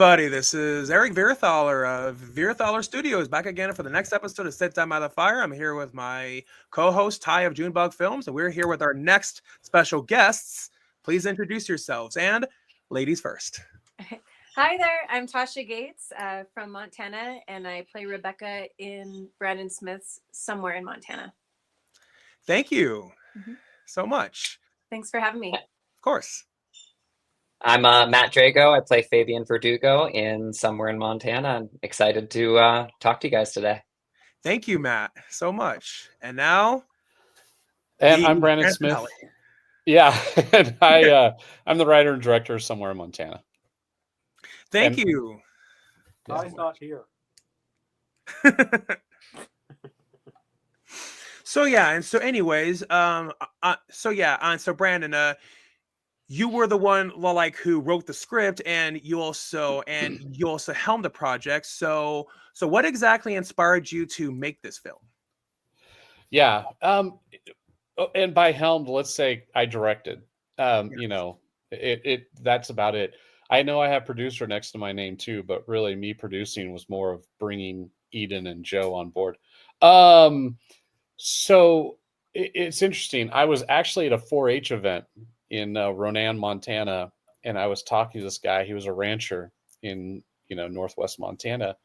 Buddy, this is Eric Vierthaler of Vierthaler Studios back again for the next episode of Sit Down by the Fire. I'm here with my co-host Ty of Junebug Films, and we're here with our next special guests. Please introduce yourselves, and ladies first. Hi there, I'm Tasha Gates from Montana, and I play Rebecca in Brandon Smith's Somewhere in Montana. Thank you so much. Thanks for having me. Of course. I'm Matt Drago. I play Fabian Verdugo in Somewhere in Montana. I'm excited to talk to you guys today. Thank you, Matt, so much. And now... And I'm Brandon Smith. Yeah, and I'm the writer and director of Somewhere in Montana. Thank you. Ty's not here. So anyways, so Brandon, you were the one who wrote the script, and you also helmed the project. So what exactly inspired you to make this film? Yeah, and by helmed, let's say I directed. Yes. You know, that's about it. I know I have producer next to my name too, but really me producing was more of bringing Eden and Joe on board. So it's interesting. I was actually at a 4-H event in Ronan, Montana, and I was talking to this guy. He was a rancher in, Northwest Montana.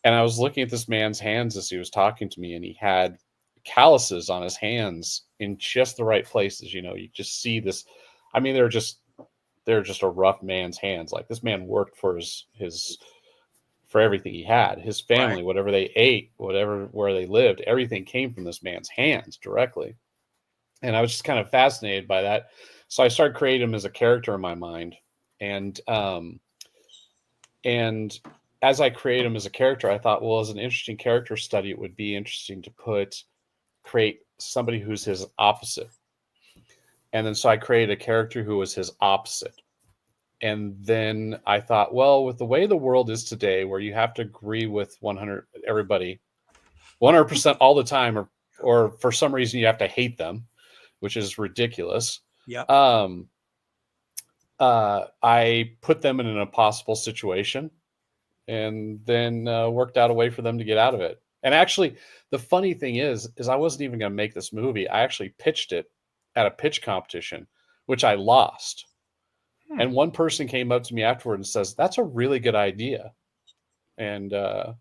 And I was looking at this man's hands as he was talking to me, and he had calluses on his hands in just the right places. You just see this. I mean, they're just a rough man's hands. Like, this man worked for for everything he had, his family, right. Whatever they ate, where they lived, everything came from this man's hands directly. And I was just kind of fascinated by that. So I started creating him as a character in my mind. And as I created him as a character, I thought, well, as an interesting character study, it would be interesting to create somebody who's his opposite. And then so I created a character who was his opposite. And then I thought, well, with the way the world is today, where you have to agree with everybody 100% all the time, or for some reason you have to hate them, which is ridiculous. Yeah. I put them in an impossible situation, and then worked out a way for them to get out of it. And actually, the funny thing is I wasn't even going to make this movie. I actually pitched it at a pitch competition, which I lost. And one person came up to me afterward and says, "That's a really good idea." And I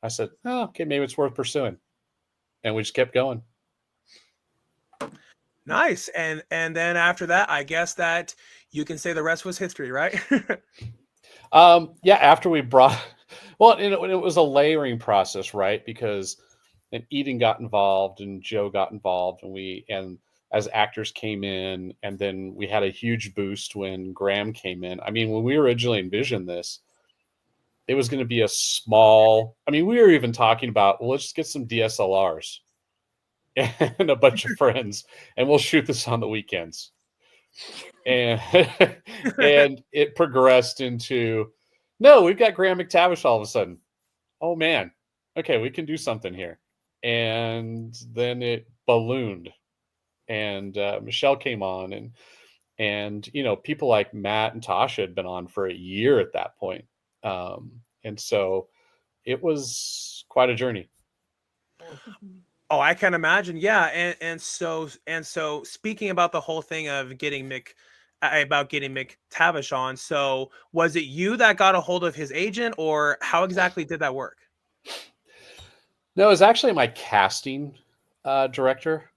said, "Oh, okay, maybe it's worth pursuing." And we just kept going. Nice. And then after that, I guess that you can say the rest was history, right? Yeah, after we brought, well, it was a layering process, right? Because Eden got involved and Joe got involved, and as actors came in, and then we had a huge boost when Graham came in. I mean, when we originally envisioned this, it was going to be we were even talking about, well, let's just get some DSLRs and a bunch of friends, and we'll shoot this on the weekends. And and it progressed into, no, we've got Graham McTavish all of a sudden. Oh man, okay, we can do something here. And then it ballooned, and Michelle came on, and people like Matt and Tasha had been on for a year at that point. And so it was quite a journey. Oh, I can imagine. Yeah. And so speaking about the whole thing of getting McTavish on, so was it you that got a hold of his agent, or how exactly did that work? No, it was actually my casting director.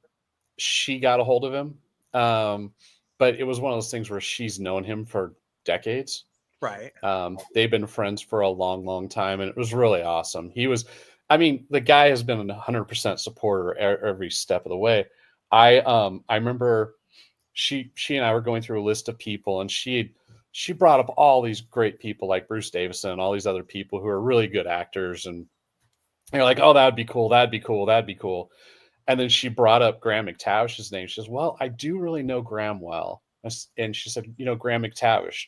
She got a hold of him. But it was one of those things where she's known him for decades. Right. They've been friends for a long, long time, and it was really awesome. The guy has been a 100% supporter every step of the way. I remember she and I were going through a list of people, and she brought up all these great people like Bruce Davison and all these other people who are really good actors, and you're like, oh, that'd be cool. And then she brought up Graham McTavish's name. She says, well, I do really know Graham well. And she said, Graham McTavish.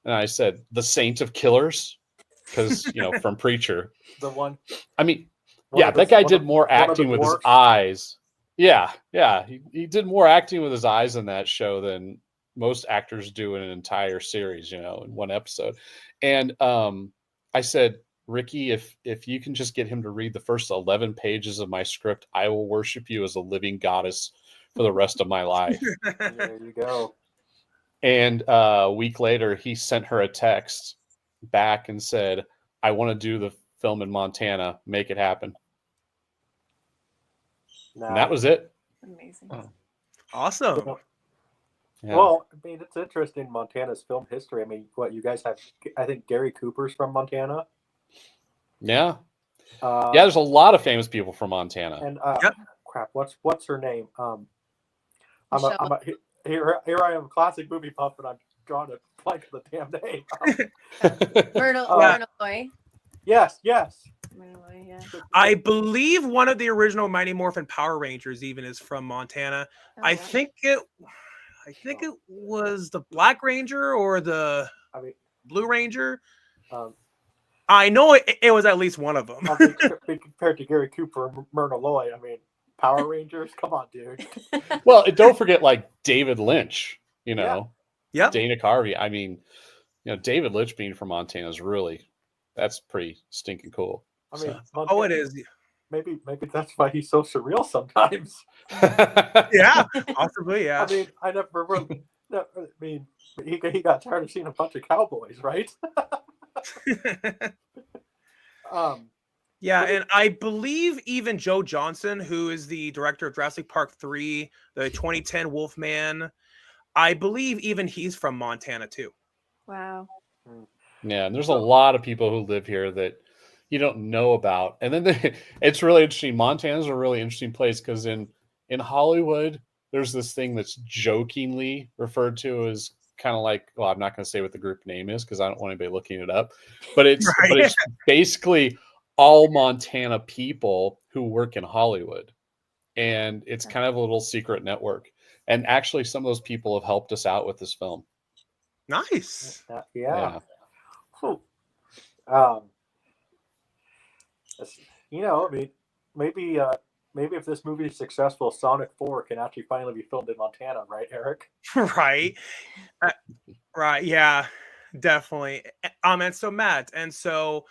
And I said, the Saint of Killers, because, from Preacher. The one. I mean, that guy did more acting with his eyes. Yeah. He did more acting with his eyes in that show than most actors do in an entire series, in one episode. And I said, Ricky, if you can just get him to read the first 11 pages of my script, I will worship you as a living goddess for the rest of my life. There you go. And a week later, he sent her a text back and said, I want to do the film in Montana. Make it happen. And that was it. Amazing. Oh. Awesome. Yeah. Well, I mean, it's interesting, Montana's film history. I mean, what you guys have, I think Gary Cooper's from Montana. Yeah. Yeah, there's a lot of famous people from Montana. And Yep. crap, what's her name? Michelle. Here I am, classic movie puff, and I'm drawing a blank of the damn name. Myrtle Loy. Yes. Myrtle Loy, yeah. I believe one of the original Mighty Morphin Power Rangers even is from Montana. Oh, I wow. think it was the Black Ranger or the I mean, Blue Ranger. um, I know it was at least one of them. I mean, compared to Gary Cooper and Myrna Loy, I mean, Power Rangers, come on, dude. Well, don't forget like David Lynch, you know, Yep. Dana Carvey. I mean, David Lynch being from Montana is that's pretty stinking cool. I mean, Oh, it is. Maybe that's why he's so surreal sometimes. Yeah, possibly. Yeah. I mean, I never really. I mean, he got tired of seeing a bunch of cowboys, right? Yeah, and I believe even Joe Johnson, who is the director of Jurassic Park 3, the 2010 Wolfman, I believe even he's from Montana too. Wow. Yeah, and there's a lot of people who live here that you don't know about. And then it's really interesting. Montana's a really interesting place because in Hollywood, there's this thing that's jokingly referred to as kind of like, well, I'm not going to say what the group name is because I don't want anybody looking it up. But it's Right. but it's basically all Montana people who work in Hollywood. And it's kind of a little secret network. And actually, some of those people have helped us out with this film. Nice. Yeah. I mean, maybe if this movie is successful, Sonic 4 can actually finally be filmed in Montana, right, Eric? Right. Right. Yeah, definitely. And so Matt, so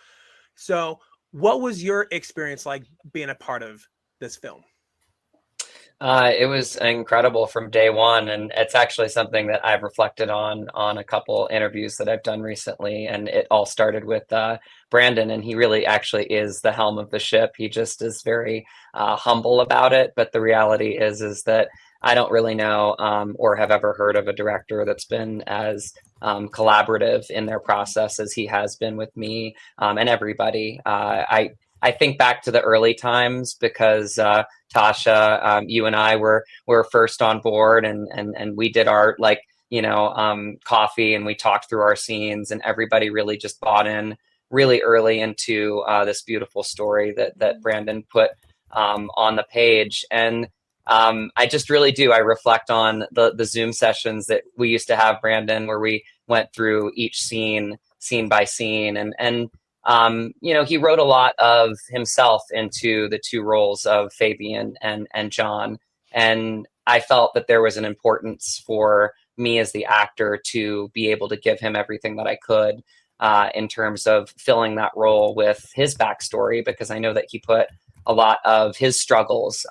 what was your experience like being a part of this film? It was incredible from day one, and it's actually something that I've reflected on a couple interviews that I've done recently, and it all started with Brandon, and he really actually is the helm of the ship. He just is very humble about it, but the reality is that I don't really know or have ever heard of a director that's been as collaborative in their process as he has been with me and everybody. I think back to the early times because Tasha, you and I were first on board, and we did our coffee, and we talked through our scenes, and everybody really just bought in really early into this beautiful story that Brandon put on the page. And I just really do. I reflect on the Zoom sessions that we used to have, Brandon, where we went through each scene by scene, and he wrote a lot of himself into the two roles of Fabian and John. And I felt that there was an importance for me as the actor to be able to give him everything that I could in terms of filling that role with his backstory, because I know that he put a lot of his struggles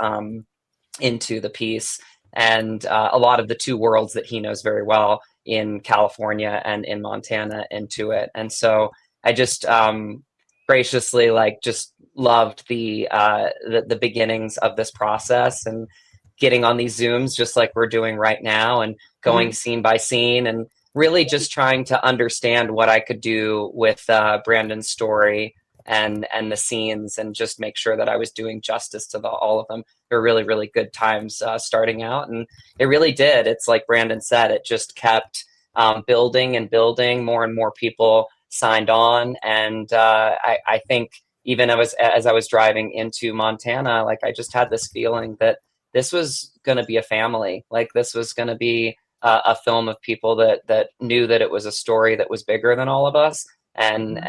into the piece, and a lot of the two worlds that he knows very well in California and in Montana into it. And so I just graciously just loved the beginnings of this process, and getting on these Zooms just like we're doing right now, and going scene by scene, and really just trying to understand what I could do with Brandon's story and the scenes, and just make sure that I was doing justice to all of them. They were really, really good times starting out, and it really did. It's like Brandon said, it just kept building and building. More and more people signed on, and I think even as I was driving into Montana, I just had this feeling that this was going to be a family. This was going to be a film of people that knew that it was a story that was bigger than all of us, and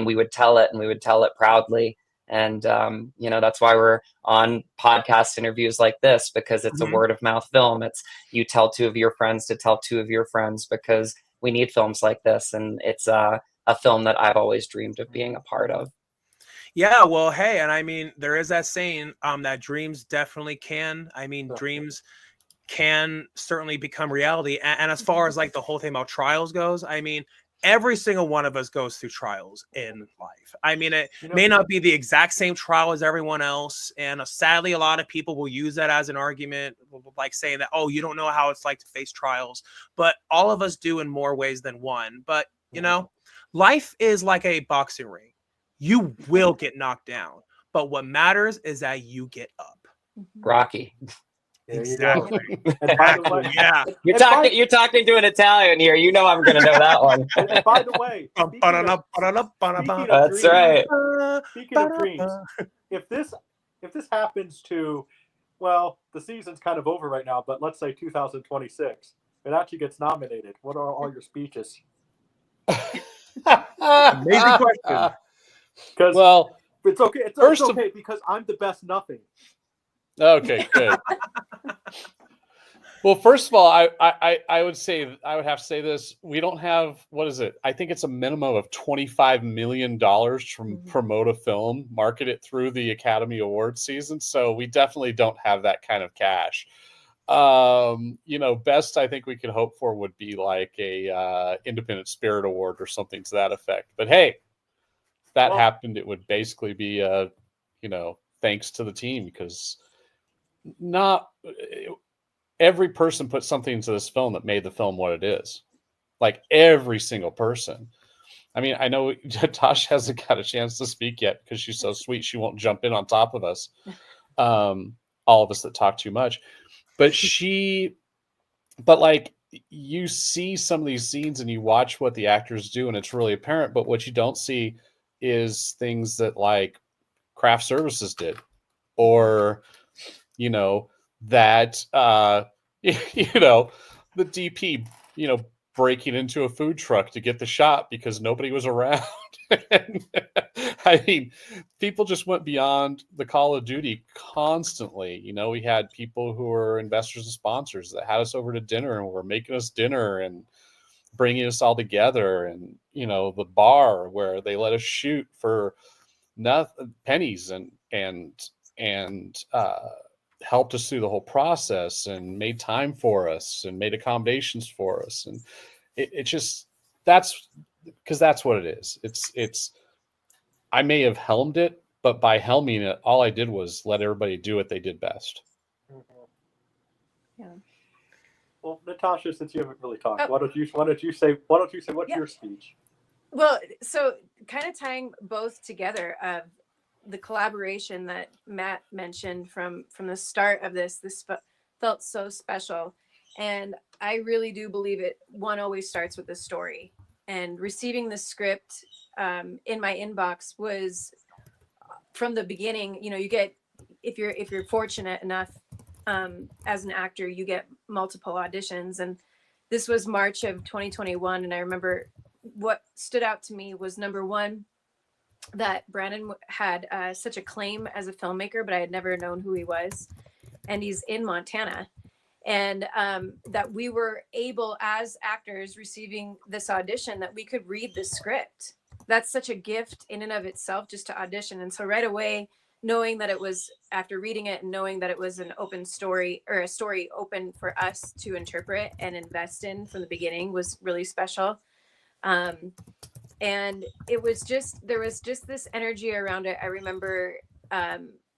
we would tell it, and we would tell it proudly. And that's why we're on podcast interviews like this, because it's a word of mouth film. It's you tell two of your friends to tell two of your friends, because we need films like this, and it's a film that I've always dreamed of being a part of. Yeah, well, hey, and I mean, there is that saying that dreams definitely can. I mean, Sure. dreams can certainly become reality. And as far as like the whole thing about trials goes, I mean, every single one of us goes through trials in life. I mean, it You know, may not be the exact same trial as everyone else. And sadly, a lot of people will use that as an argument, like saying that, oh, you don't know how it's like to face trials. But all of us do in more ways than one. But, you know, life is like a boxing ring. You will get knocked down. But what matters is that you get up. Rocky. there you go. Exactly. And by the way, Yeah. You're and by- you're talking to an Italian here. You know I'm gonna know that one. and by the way, speaking of That's dreams, right. speaking of dreams, if this happens to, well, the season's kind of over right now, but let's say 2026, it actually gets nominated. What are all your speeches? Amazing question. Because Well, it's okay. It's first of- okay because I'm the best nothing. okay, good. Well, first of all, I would say I would have to say this. We don't have, what is it? I think it's a minimum of $25 million to promote a film, market it through the Academy Awards season. So we definitely don't have that kind of cash. You know, best I think we could hope for would be like a Independent Spirit Award or something to that effect. But hey, if that happened, it would basically be you know, thanks to the team, because not every person put something into this film that made the film what it is. Like every single person. I mean, I know Tosh hasn't got a chance to speak yet because she's so sweet. She won't jump in on top of us. All of us that talk too much. But like, you see some of these scenes and you watch what the actors do and it's really apparent. But what you don't see is things that like craft services did, or, you know, that, you know, the DP, you know, breaking into a food truck to get the shot because nobody was around. I mean, people just went beyond the Call of Duty constantly. You know, we had people who were investors and sponsors that had us over to dinner and were making us dinner and bringing us all together. And, you know, the bar where they let us shoot for nothing, pennies, and helped us through the whole process and made time for us and made accommodations for us. And it just, that's because that's what it is. It's I may have helmed it, but by helming it, all I did was let everybody do what they did best. Yeah. Well, Natasha, since you haven't really talked, why don't you say what's your speech? Well, so kind of tying both together, the collaboration that Matt mentioned from the start of this felt so special. And I really do believe one always starts with the story. And receiving the script in my inbox was from the beginning. You know, you get, if you're fortunate enough as an actor, you get multiple auditions. And this was March of 2021. And I remember what stood out to me was, number one, that Brandon had such a claim as a filmmaker, but I had never known who he was. And he's in Montana. And that we were able, as actors receiving this audition, that we could read the script. That's such a gift in and of itself, just to audition. And so right away, knowing that it was, after reading it and knowing that it was an open story, or a story open for us to interpret and invest in from the beginning, was really special. And it was just, there was just this energy around it. I remember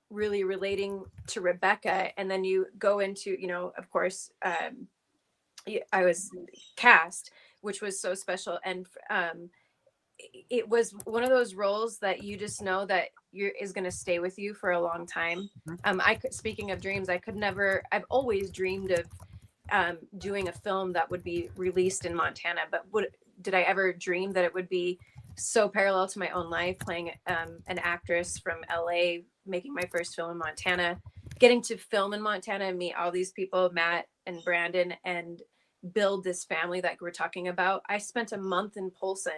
really relating to Rebecca. And then you go into, you know, of course, I was cast, which was so special. And it was one of those roles that you just know that is going to stay with you for a long time. Speaking of dreams, I've always dreamed of doing a film that would be released in Montana, but did I ever dream that it would be so parallel to my own life, playing an actress from LA, making my first film in Montana, getting to film in Montana and meet all these people, Matt and Brandon, and build this family that we're talking about. I spent a month in Polson,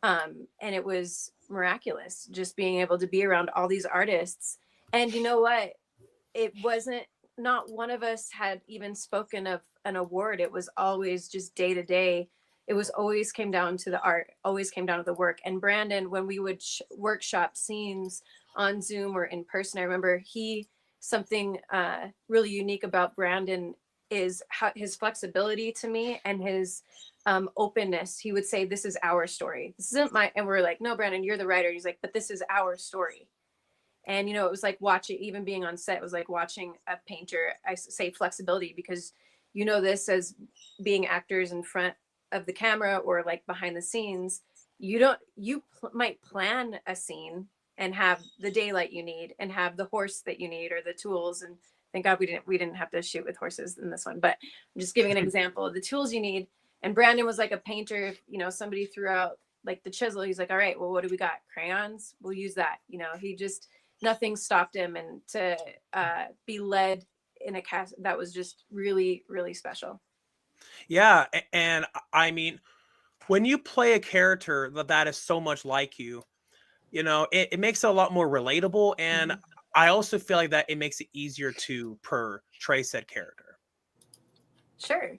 and it was miraculous just being able to be around all these artists. And you know what? It wasn't, not one of us had even spoken of an award. It was always just day to day, it was always came down to the art, always came down to the work. And Brandon, when we would workshop scenes on Zoom or in person, I remember something really unique about Brandon is how his flexibility to me and his openness. He would say, "This is our story. This isn't my," and we're like, "No, Brandon, you're the writer." He's like, "But this is our story." And, it was like watching, even being on set, it was like watching a painter. I say flexibility because, this as being actors in front of the camera or like behind the scenes, might plan a scene and have the daylight you need and have the horse that you need or the tools. And thank God we didn't have to shoot with horses in this one, but I'm just giving an example of the tools you need. And Brandon was like a painter. If, somebody threw out like the chisel, he's like, "All right, well, what do we got? Crayons? We'll use that." He just, nothing stopped him. And to be led in a cast, that was just really, really special. Yeah, and I mean, when you play a character that is so much like you, it makes it a lot more relatable. And I also feel like that it makes it easier to portray said character. Sure.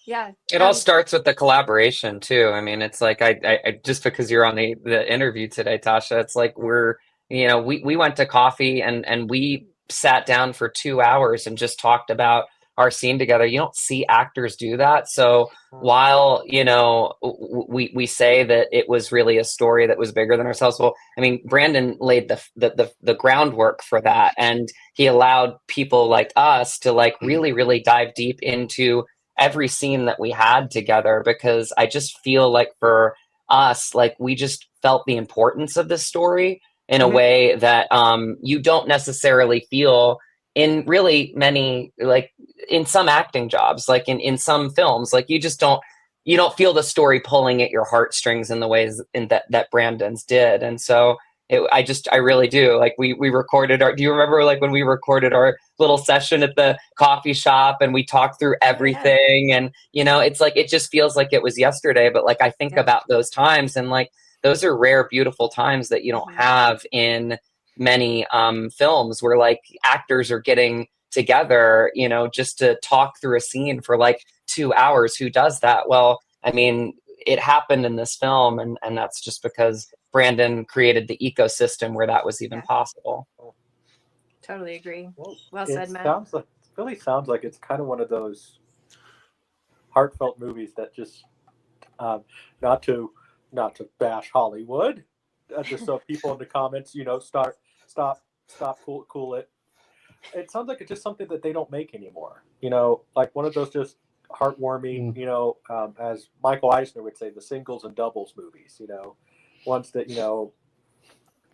Yeah. It all starts with the collaboration too. I mean, it's like I just because you're on the interview today, Tasha, it's like we went to coffee and we sat down for 2 hours and just talked about our scene together. You don't see actors do that. So while we say that it was really a story that was bigger than ourselves, well, I mean, Brandon laid the groundwork for that, and he allowed people like us to like really, really dive deep into every scene that we had together, because I just feel like for us, like we just felt the importance of this story in a way that you don't necessarily feel in really many, like in some acting jobs, like in some films, like you don't feel the story pulling at your heartstrings in the ways that Brandon's did. And so I really do. Like we recorded do you remember like when we recorded our little session at the coffee shop and we talked through everything? And, it's like, it just feels like it was yesterday, but like, I think about those times, and like, those are rare, beautiful times that you don't have in many films where like actors are getting together, just to talk through a scene for like 2 hours. Who does that? Well, I mean, it happened in this film, and that's just because Brandon created the ecosystem where that was even possible. Totally agree. Well it said, Matt. Really sounds like it's kind of one of those heartfelt movies that just not to bash Hollywood, just so people in the comments, stop, cool it. It sounds like it's just something that they don't make anymore. Like one of those just heartwarming, as Michael Eisner would say, the singles and doubles movies. Ones that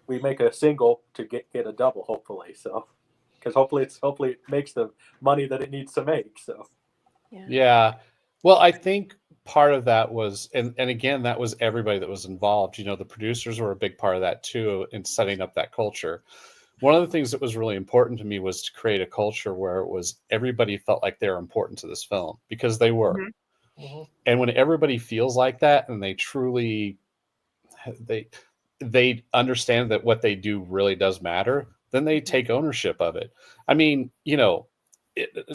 we make a single to get a double, hopefully. So, because hopefully it makes the money that it needs to make. So, yeah. Well, I think part of that was, and again, that was everybody that was involved. The producers were a big part of that too, in setting up that culture. One of the things that was really important to me was to create a culture where it was everybody felt like they were important to this film, because they were. And when everybody feels like that, and they truly they understand that what they do really does matter, then they take ownership of it. I mean,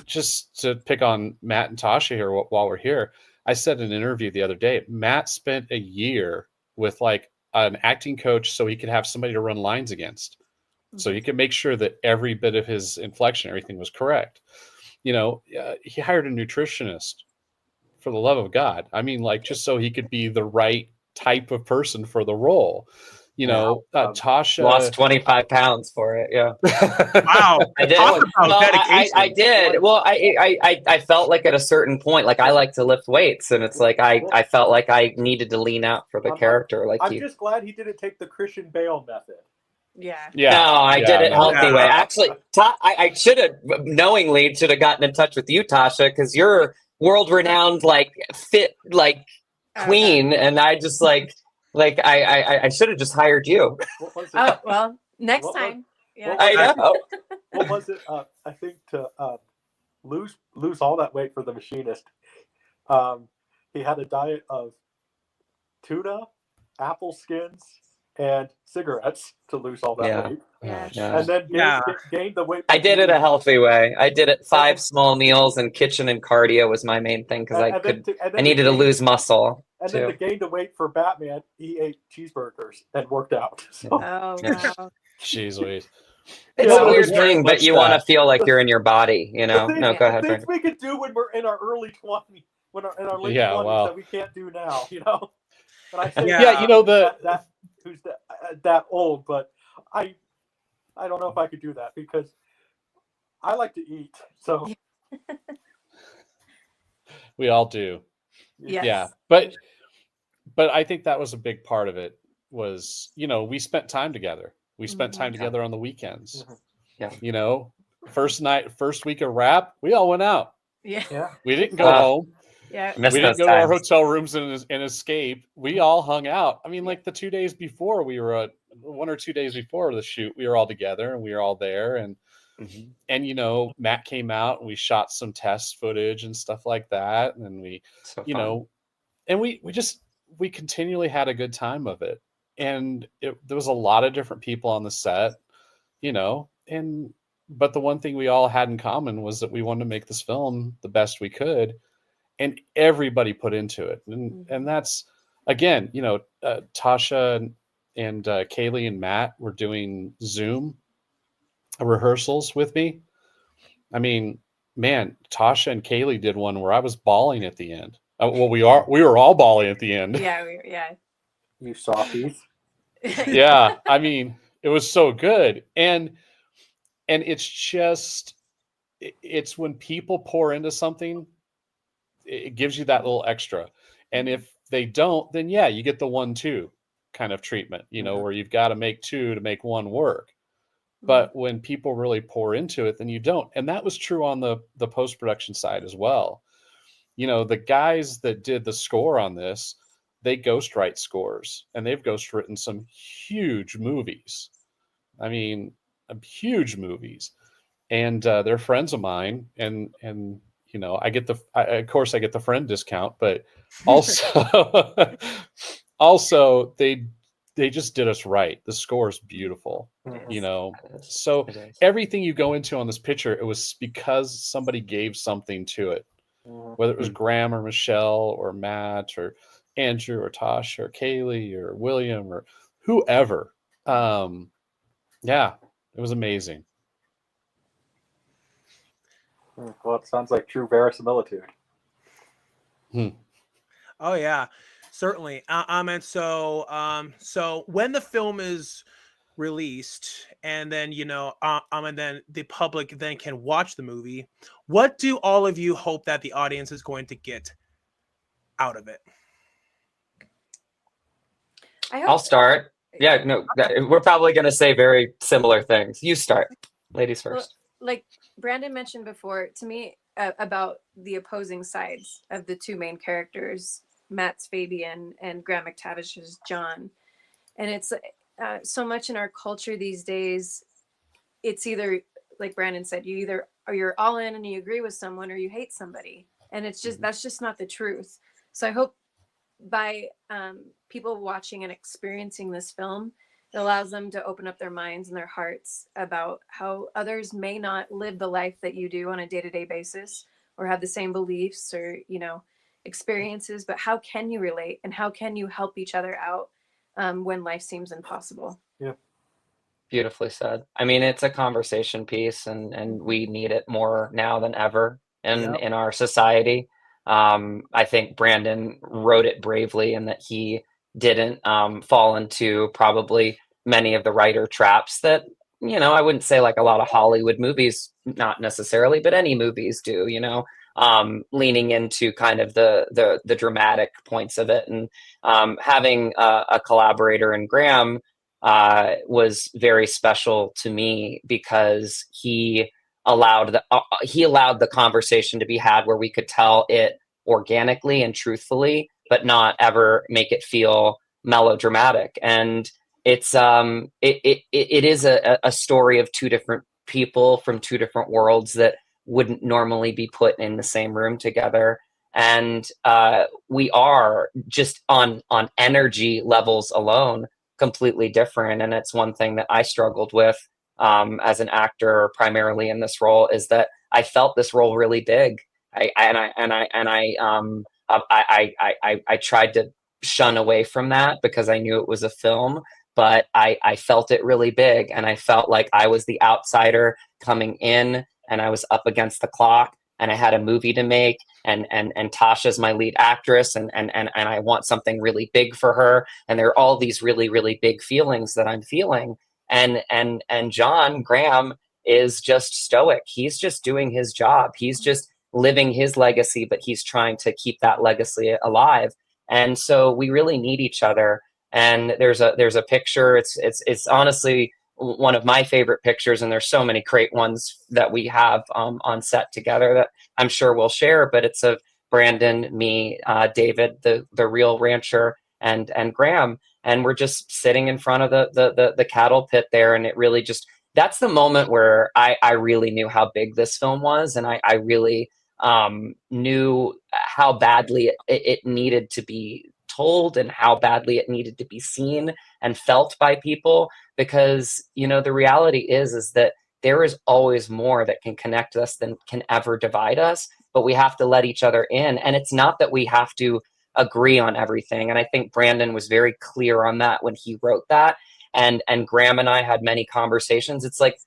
just to pick on Matt and Tasha here while we're here, I said in an interview the other day, Matt spent a year with like an acting coach so he could have somebody to run lines against. So he could make sure that every bit of his inflection, everything was correct. He hired a nutritionist, for the love of God. I mean, like, just so he could be the right type of person for the role. Tasha lost 25 pounds for it. Yeah. Wow. I did. I did. Well, I felt like at a certain point, like I like to lift weights, and it's like I felt like I needed to lean out for the character. Like I'm just glad he didn't take the Christian Bale method. Yeah. No, I did it healthy way. Actually, I should have knowingly gotten in touch with you, Tasha, because you're world-renowned, like fit, like queen, and I just like I should have just hired you. Oh well, next time. I know. What was it? I think to lose all that weight for the machinist, he had a diet of tuna, apple skins, and cigarettes to lose all that Yeah. weight, Yeah. Yeah. and then gained the weight. I did it a healthy way. I did it 5 small meals, and kitchen and cardio was my main thing because I needed to lose muscle. And then to gain the weight for Batman, he ate cheeseburgers and worked out. So. Oh Yeah. wow. Jeez Louise. It's Yeah, a it weird was thing, but you want to feel like you're in your body, you know? No, go ahead, things Brandon. we could do when we're in our early 20s, in our late 20s well. that we can't do now, you know? And I say Yeah, you know, who's that old, but I don't know if I could do that because I like to eat. So we all do. Yes. Yeah. But I think that was a big part of it was, you know, we spent time together. We spent time together on the weekends. Yeah. You know, first week of wrap, we all went out. Yeah. We didn't go home. Yeah. Miss We didn't those go to our times. hotel rooms and escape. We all hung out. I mean, like the 2 days before, we were 1 or 2 days before the shoot, we were all together and we were all there. And and you know, Matt came out and we shot some test footage and stuff like that. And we, you know, and we continually had a good time of it. And there was a lot of different people on the set, you know, but the one thing we all had in common was that we wanted to make this film the best we could. And everybody put into it. And that's, again, you know, Tasha and Kaylee and Matt were doing Zoom rehearsals with me. I mean, man, Tasha and Kaylee did one where I was bawling at the end. Well, we were all bawling at the end. Yeah. you softies. Yeah. I mean, it was so good. And it's when people pour into something, it gives you that little extra. And if they don't, then yeah, you get the 1-2 kind of treatment, you know, where you've got to make 2 to make 1 work. But when people really pour into it, then you don't. And that was true on the post-production side as well. You know, the guys that did the score on this, they ghostwrite scores, and they've ghostwritten some huge movies. I mean, huge movies. And they're friends of mine, and you know, I get of course I get the friend discount, but also also they just did us right. The score is beautiful, you know. So everything you go into on this picture, it was because somebody gave something to it, whether it was Graham or Michelle or Matt or Andrew or Tosh or Kaylee or William or whoever. Yeah, it was amazing. Well, it sounds like true verisimilitude. Oh yeah, certainly. And so when the film is released, and then you know, and then the public then can watch the movie, what do all of you hope that the audience is going to get out of it? I'll start. Yeah, no, we're probably going to say very similar things. You start, ladies first. Well, like Brandon mentioned before, to me, about the opposing sides of the 2 main characters, Matt's Fabian and Graham McTavish's John. And it's so much in our culture these days, it's either, like Brandon said, you're all in and you agree with someone, or you hate somebody. And it's just, that's just not the truth. So I hope by people watching and experiencing this film, it allows them to open up their minds and their hearts about how others may not live the life that you do on a day-to-day basis, or have the same beliefs or, you know, experiences, but how can you relate and how can you help each other out when life seems impossible? Yeah. Beautifully said. I mean, it's a conversation piece, and we need it more now than ever in our society. I think Brandon wrote it bravely in that he didn't fall into probably many of the writer traps that, you know, I wouldn't say like a lot of Hollywood movies, not necessarily, but any movies do, you know, leaning into kind of the dramatic points of it. And having a collaborator in Graham was very special to me, because he allowed the conversation to be had where we could tell it organically and truthfully, but not ever make it feel melodramatic. And it's it is a story of 2 different people from 2 different worlds that wouldn't normally be put in the same room together. And we are just on energy levels alone completely different. And it's one thing that I struggled with as an actor, primarily in this role, is that I felt this role really big. I tried to shun away from that because I knew it was a film, but I felt it really big, and I felt like I was the outsider coming in, and I was up against the clock, and I had a movie to make, and Tasha's my lead actress, and I want something really big for her, and there are all these really, really big feelings that I'm feeling, and John Graham is just stoic. He's just doing his job. He's just living his legacy, but he's trying to keep that legacy alive. And so we really need each other. And there's a picture. It's honestly one of my favorite pictures, and there's so many great ones that we have on set together that I'm sure we'll share. But it's of Brandon, me, David, the real rancher, and Graham, and we're just sitting in front of the cattle pit there, and it really just, that's the moment where I really knew how big this film was, and I really knew how badly it needed to be told, and how badly it needed to be seen and felt by people, because the reality is that there is always more that can connect us than can ever divide us, but we have to let each other in. And it's not that we have to agree on everything, and I think Brandon was very clear on that when he wrote that, and Graham and I had many conversations. It's like,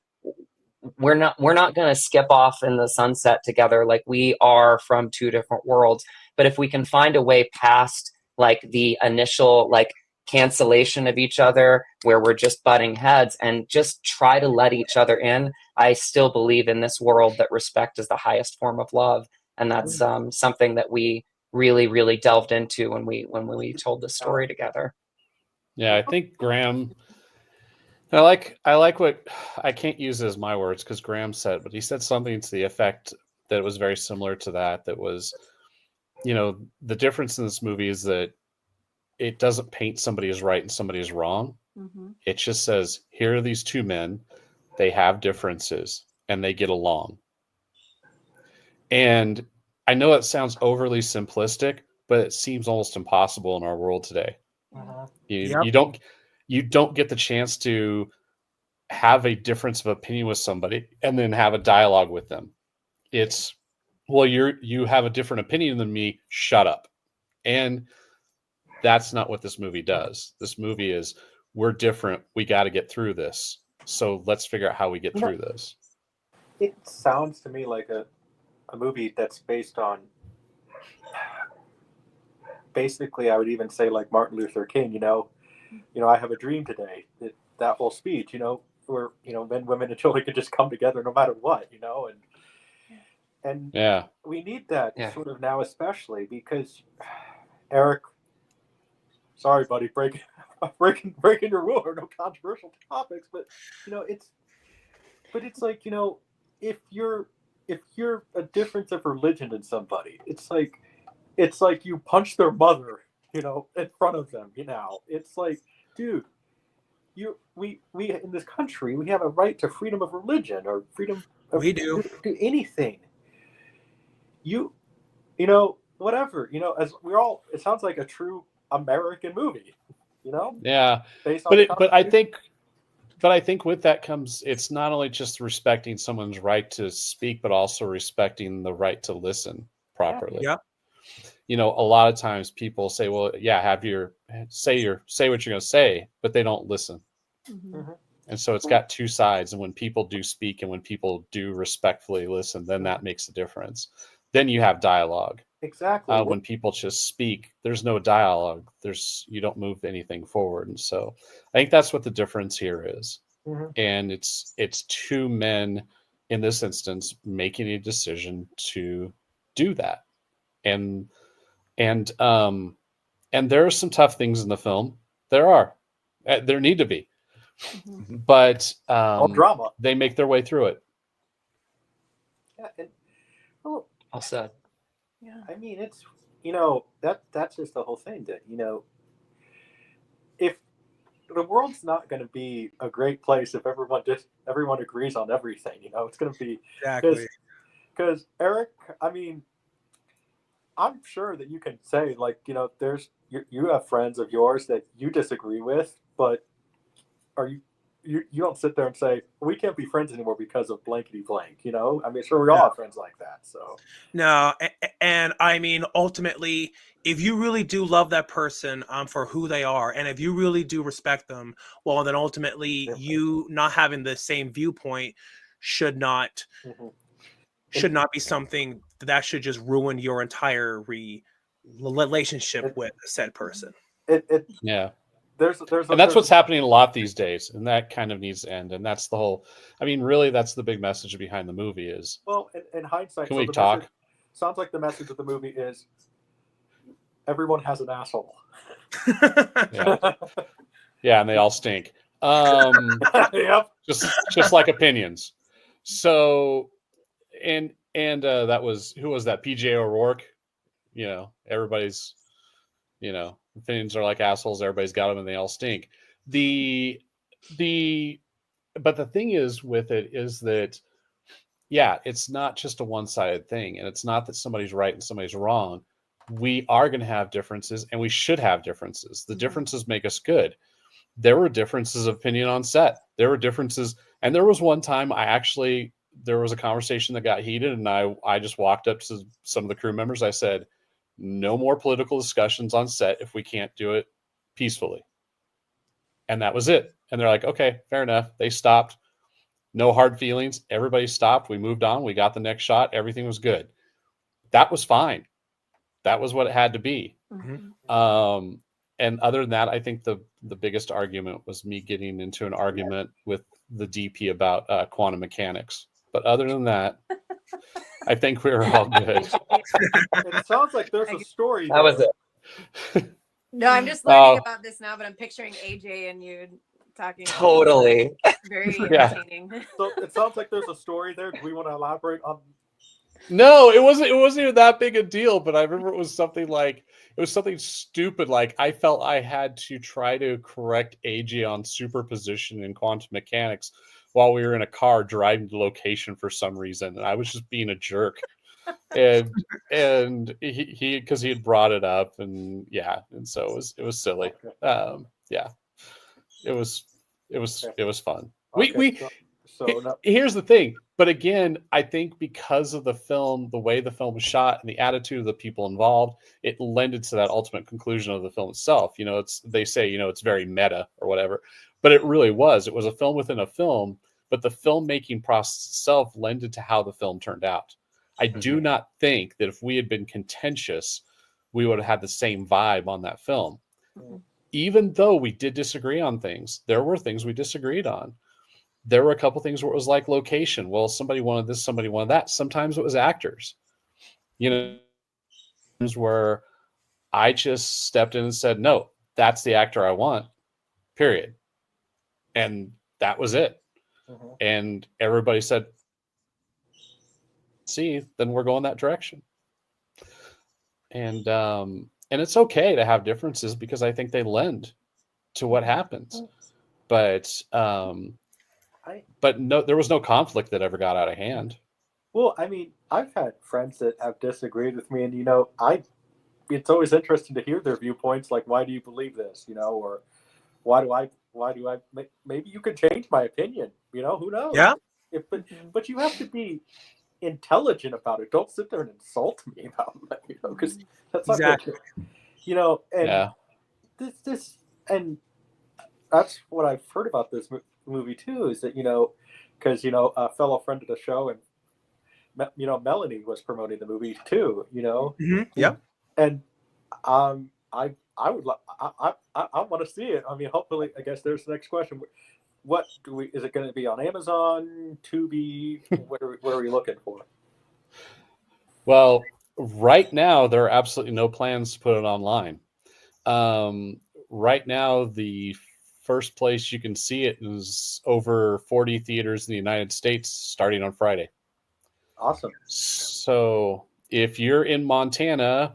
we're not going to skip off in the sunset together, like we are from two different worlds. But if we can find a way past like the initial like cancellation of each other, where we're just butting heads, and just try to let each other in, I still believe in this world that respect is the highest form of love. And that's something that we really, really delved into when we told the story together. Yeah, I think Graham, I like what, I can't use it as my words because Graham said, but he said something to the effect that was very similar to that. That was, the difference in this movie is that it doesn't paint somebody as right and somebody as wrong. Mm-hmm. It just says, here are these two men, they have differences and they get along. And I know it sounds overly simplistic, but it seems almost impossible in our world today. Uh-huh. You don't get the chance to have a difference of opinion with somebody and then have a dialogue with them. It's, well, you have a different opinion than me, shut up. And that's not what this movie does. This movie is, we're different, we got to get through this, so let's figure out how we get through this. It sounds to me like a movie that's based on, basically, I would even say like Martin Luther King, I have a dream today. That whole speech, where, men, women, and children could just come together no matter what, and Yeah. we need that sort of now, especially because Eric, sorry, buddy, breaking your rule, or no controversial topics, but it's like, if you're a difference of religion in somebody, it's like you punch their mother, in front of them. It's like, dude, we in this country, we have a right to freedom of religion, or freedom of We do anything. Whatever, as we're all, it sounds like a true American movie, Yeah. based on But I think with that comes, it's not only just respecting someone's right to speak, but also respecting the right to listen properly. Yeah. A lot of times people say, well, yeah, say what you're going to say, but they don't listen. Mm-hmm. And so it's got two sides. And when people do speak and when people do respectfully listen, then that makes a difference. Then you have dialogue. Exactly. When people just speak, there's no dialogue. You don't move anything forward. And so I think that's what the difference here is. Mm-hmm. And it's two men in this instance making a decision to do that. And there are some tough things in the film. There need to be, Mm-hmm. but all drama. They make their way through it. Yeah, and well, All said. Yeah. I mean, it's that's just the whole thing, that if the world's not going to be a great place if everyone agrees on everything, it's going to be, exactly. Because Eric, I mean, I'm sure that you can say, like, there's you have friends of yours that you disagree with, but are you don't sit there and say we can't be friends anymore because of blankety blank, you know? I mean, sure, we all have friends like that. So No, and I mean, ultimately, if you really do love that person for who they are, and if you really do respect them, well, then ultimately, you not having the same viewpoint should not be something that should just ruin your entire relationship with said person. Yeah. And that's what's happening a lot these days, and that kind of needs to end. And that's the whole. I mean, really, that's the big message behind the movie. Is well, in hindsight, can we talk? Message, sounds like the message of the movie is everyone has an asshole. Yeah, and they all stink. Yep. Just like opinions. So, and that was who was that? PJ O'Rourke. You know, everybody's. You know, opinions are like assholes. Everybody's got them, and they all stink. But the thing is with it is that, yeah, it's not just a one-sided thing, and it's not that somebody's right and somebody's wrong. We are going to have differences, and we should have differences. The differences make us good. There were differences of opinion on set. There were differences, and there was one time there was a conversation that got heated, and I just walked up to some of the crew members. I said, no more political discussions on set if we can't do it peacefully. And that was it. And they're like, okay, fair enough. They stopped. No hard feelings. Everybody stopped. We moved on. We got the next shot. Everything was good. That was fine. That was what it had to be. And other than that, I think the biggest argument was me getting into an argument with the DP about quantum mechanics. But other than that, I think we were all good. It sounds like there's a story. That was it. No, I'm just learning about this now, but I'm picturing AJ and you talking. Totally. Very entertaining. So it sounds like there's a story there. Do we want to elaborate on? No, it wasn't even that big a deal, but I remember it was something stupid. Like I felt I had to try to correct AJ on superposition in quantum mechanics while we were in a car driving to location for some reason. And I was just being a jerk. and he because he had brought it up, and so it was silly. It was fun. Okay, Here's the thing, but again, I think because of the film, the way the film was shot, and the attitude of the people involved, it lended to that ultimate conclusion of the film itself. You know, they say it's very meta or whatever, but it really was. It was a film within a film, but the filmmaking process itself lended to how the film turned out. I do not think that if we had been contentious, we would have had the same vibe on that film. Even though we did disagree on things, there were things we disagreed on. There were a couple things where it was like location. Well, somebody wanted this, somebody wanted that. Sometimes it was actors. You know, where I just stepped in and said, no, that's the actor I want, period. And that was it. And everybody said, see, then we're going that direction. And it's okay to have differences because I think they lend to what happens. But no, there was no conflict that ever got out of hand. Well, I mean, I've had friends that have disagreed with me, and it's always interesting to hear their viewpoints. Like, why do you believe this? Or why do I? Maybe you could change my opinion. Who knows? Yeah. But you have to be intelligent about it. Don't sit there and insult me about it. Because that's not exactly. Good. And this and that's what I've heard about this movie too. Is that because a fellow friend of the show and Melanie was promoting the movie too. Yep. And I would I want to see it. I mean, hopefully, I guess there's the next question. What is it going to be on Amazon, Tubi? What are we looking for? Well, right now there are absolutely no plans to put it online. Right now, the first place you can see it is over 40 theaters in the United States starting on Friday. Awesome. So if you're in Montana,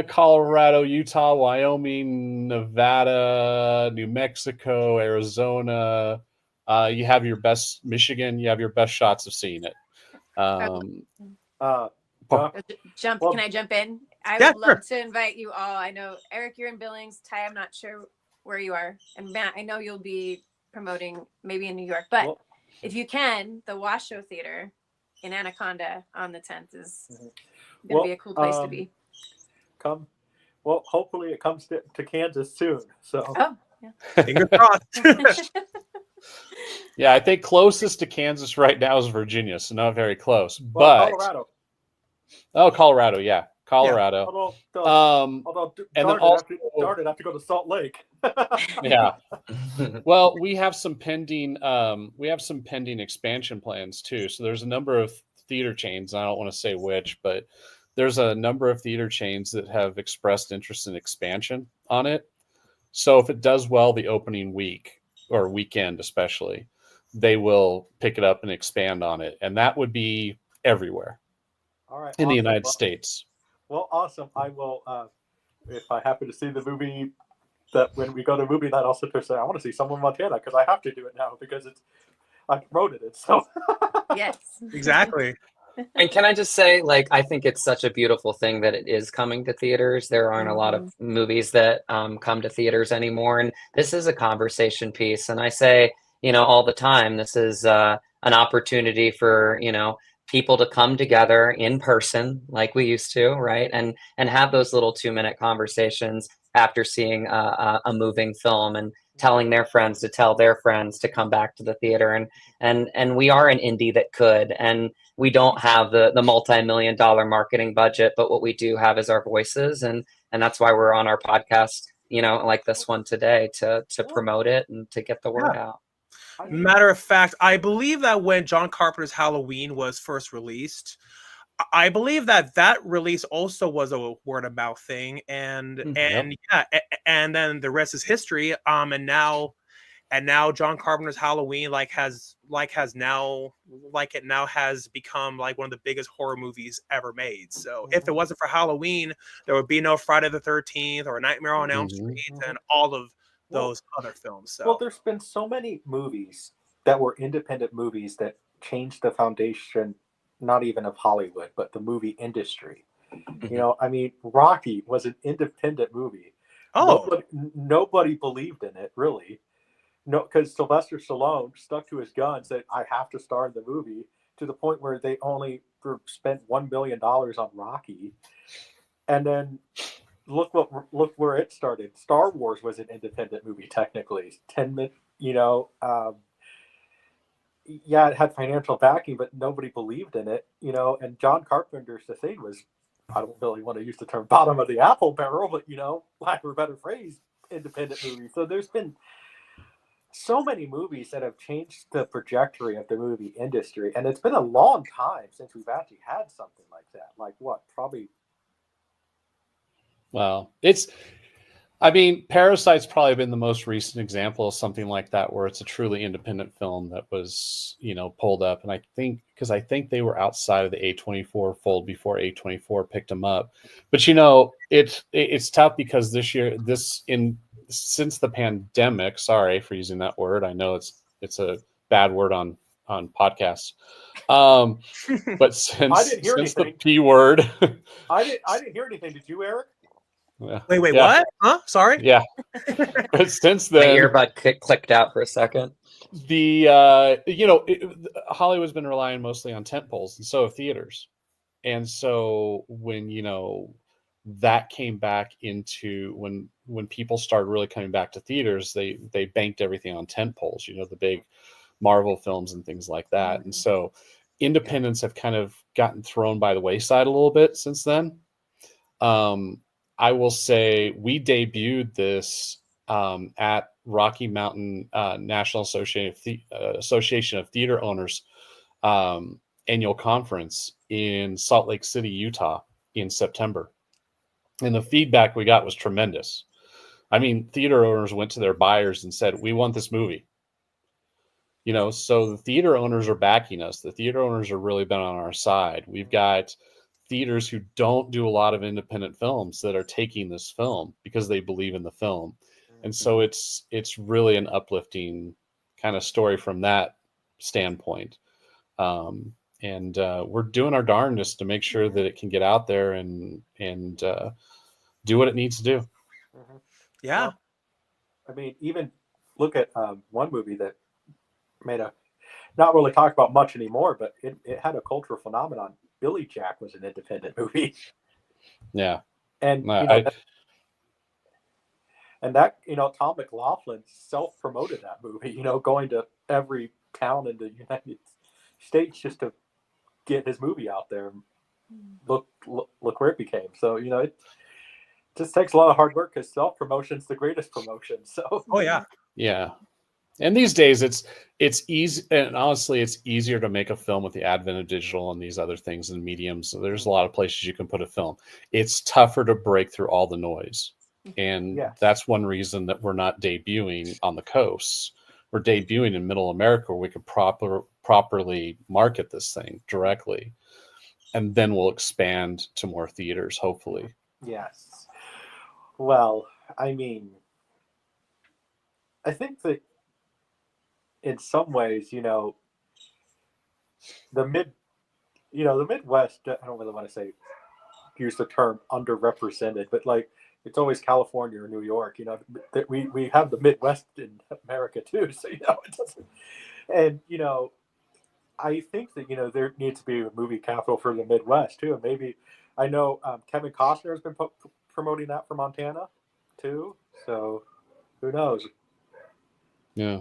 Colorado, Utah, Wyoming, Nevada, New Mexico, Arizona, you have your best, Michigan, you have your best shots of seeing it. Can I jump in? I would love to invite you all. I know, Eric, you're in Billings. Ty, I'm not sure where you are. And Matt, I know you'll be promoting maybe in New York, but Well, if you can, the Washoe Theater in Anaconda on the 10th is going to be a cool place to be. Come. Well, hopefully it comes to Kansas soon. So. Oh, yeah. Fingers crossed. Yeah, I think closest to Kansas right now is Virginia, so not very close. Well, But Colorado. Oh, Colorado, yeah, Colorado. Although and then darn it, also, I have to go to Salt Lake. yeah. Well, we have some pending expansion plans too. So there's a number of theater chains. I don't want to say which, but there's a number of theater chains that have expressed interest in expansion on it. So if it does well the opening week or weekend especially, they will pick it up and expand on it. And that would be everywhere. All right. In the United States. Well, awesome. I will, if I happen to see the movie, that when we go to movie night, I'll sit there and say, I want to see Someone Montana, because I have to do it now because I promoted it. So Yes. Exactly. And can I just say, like, I think it's such a beautiful thing that it is coming to theaters. There aren't a lot of movies that come to theaters anymore. And this is a conversation piece. And I say, all the time, this is an opportunity for, people to come together in person like we used to, right? And have those little 2-minute conversations after seeing a moving film and telling their friends to tell their friends to come back to the theater. And we are an indie that could, and we don't have the multi-million-dollar marketing budget, but what we do have is our voices. And that's why we're on our podcast, like this one today, to promote it and to get the word out. Matter of fact, I believe that when John Carpenter's Halloween was first released, I believe that release also was a word of mouth thing, and and then the rest is history. And now John Carpenter's Halloween has become like one of the biggest horror movies ever made. So if it wasn't for Halloween, there would be no Friday the 13th or Nightmare on Elm Street and all of those other films. So well, there's been so many movies that were independent movies that changed the foundation, not even of Hollywood, but the movie industry. I mean, Rocky was an independent movie. Nobody believed in it, really. No, because Sylvester Stallone stuck to his guns, said, I have to star in the movie, to the point where they only spent $1 million on Rocky. And then look where it started. Star Wars was an independent movie, technically. 10 minutes, it had financial backing, but nobody believed in it, and John Carpenter's The Thing was, I don't really want to use the term bottom of the apple barrel, but, lack of a better phrase, independent movie. So there's been so many movies that have changed the trajectory of the movie industry. And it's been a long time since we've actually had something like that. Like what? Probably. Well, Parasite's probably been the most recent example of something like that, where it's a truly independent film that was, pulled up. And I think they were outside of the A24 fold before A24 picked them up. But, it's tough because this year, since the pandemic, sorry for using that word. I know it's a bad word on podcasts. But since the P word, I didn't hear anything. Did you, Eric? Yeah. Wait, what? Huh? Sorry? Yeah. But since then, my earbud clicked out for a second. Hollywood's been relying mostly on tent poles, and so have theaters. And so when, that came back into when people started really coming back to theaters, they banked everything on tent poles, the big Marvel films and things like that. And so independents have kind of gotten thrown by the wayside a little bit since then. I will say we debuted this at Rocky Mountain National Association of Theater Owners annual conference in Salt Lake City, Utah in September. And the feedback we got was tremendous. I mean, theater owners went to their buyers and said, we want this movie. So the theater owners are backing us. The theater owners are really been on our side. We've got theaters who don't do a lot of independent films that are taking this film because they believe in the film. And so it's really an uplifting kind of story from that standpoint. And we're doing our darndest to make sure that it can get out there and do what it needs to do. Yeah. I mean, even look at one movie that made a not really talked about much anymore, but it had a cultural phenomenon. Billy Jack was an independent movie, Yeah. and No, you know, that Tom McLaughlin self-promoted that movie. You know, going to every town in the United States just to get his movie out there. Look where it became. So it just takes a lot of hard work because self-promotion's the greatest promotion. So Oh yeah. yeah. And these days it's easy, and honestly it's easier to make a film with the advent of digital and these other things and mediums. So there's a lot of places you can put a film. It's tougher to break through all the noise. And Yes. that's one reason that we're not debuting on the coasts. We're debuting in middle America where we could properly market this thing directly. And then we'll expand to more theaters, hopefully. Yes. Well, I mean, I think that in some ways, the Midwest, I don't really want to use the term underrepresented, but like it's always California or New York, that we have the Midwest in America too. So, it doesn't, and, I think that, there needs to be a movie capital for the Midwest too. And maybe I know Kevin Costner has been promoting that for Montana too. So who knows? Yeah.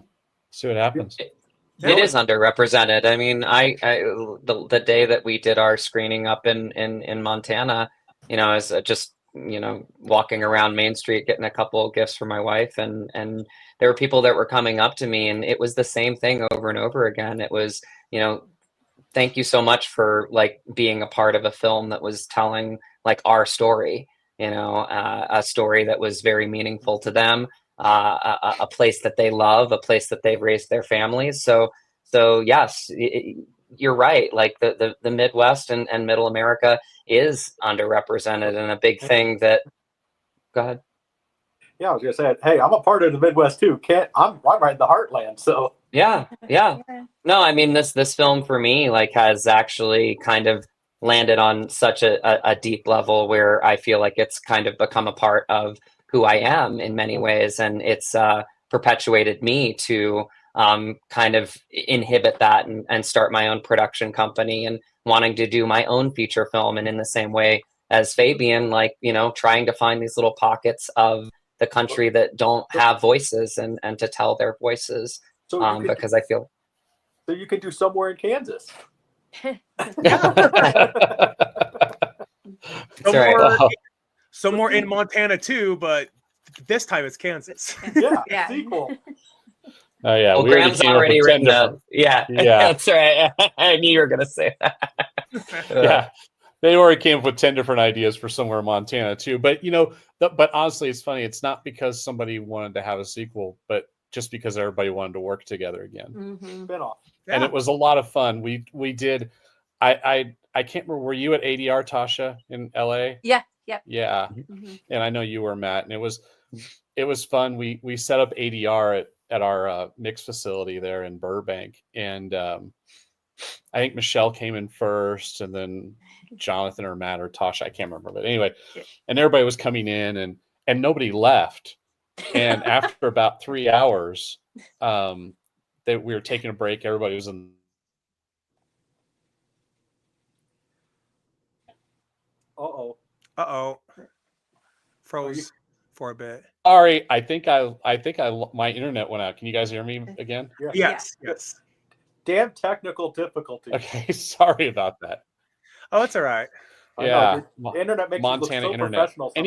See what happens. It is underrepresented. I mean, the day that we did our screening up in Montana, as just walking around Main Street getting a couple of gifts for my wife, and there were people that were coming up to me, and it was the same thing over and over again. It was, thank you so much for like being a part of a film that was telling like our story, a story that was very meaningful to them. A place that they love, a place that they've raised their families. So yes, you're right. Like the Midwest and Middle America is underrepresented, and a big thing that. Go ahead. Yeah, I was gonna say, hey, I'm a part of the Midwest too. I'm right in the heartland, so Yeah. No, I mean this film for me like has actually kind of landed on such a deep level where I feel like it's kind of become a part of who I am in many ways, and it's perpetuated me to kind of inhibit that and start my own production company and wanting to do my own feature film, and in the same way as Fabian, like trying to find these little pockets of the country that don't have voices and to tell their voices, because I feel so you can do somewhere in Kansas. Somewhere in Montana too, but this time it's Kansas. Yeah. Sequel. Oh yeah, well, Graham's already written that. Yeah, that's right. I knew you were gonna say that. Yeah, they already came up with 10 different ideas for somewhere in Montana too. But but honestly, it's funny. It's not because somebody wanted to have a sequel, but just because everybody wanted to work together again. Mm-hmm. Spin-off. Yeah. And it was a lot of fun. We did. I can't remember. Were you at ADR, Tasha, in LA? Yeah. Yep. Yeah. Mm-hmm. And I know you were, Matt. And it was fun. We set up ADR at our mix facility there in Burbank, and I think Michelle came in first, and then Jonathan or Matt or Tasha, I can't remember, but anyway, and everybody was coming in, and nobody left. And after about 3 hours, that we were taking a break, everybody was in. Uh-oh. Froze for a bit. Sorry, I think my internet went out. Can you guys hear me again? Yes. Damn technical difficulties. Okay, sorry about that. Oh, it's all right. Yeah, the internet makes Montana it look so internet. professional sometimes.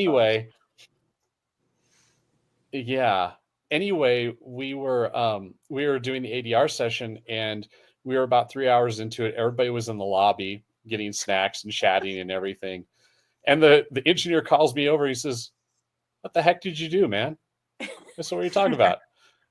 Anyway, we were doing the ADR session, and we were about 3 hours into it. Everybody was in the lobby getting snacks and chatting and everything. And the engineer calls me over. He says, "What the heck did you do, man?" I said, "What are you talking about?"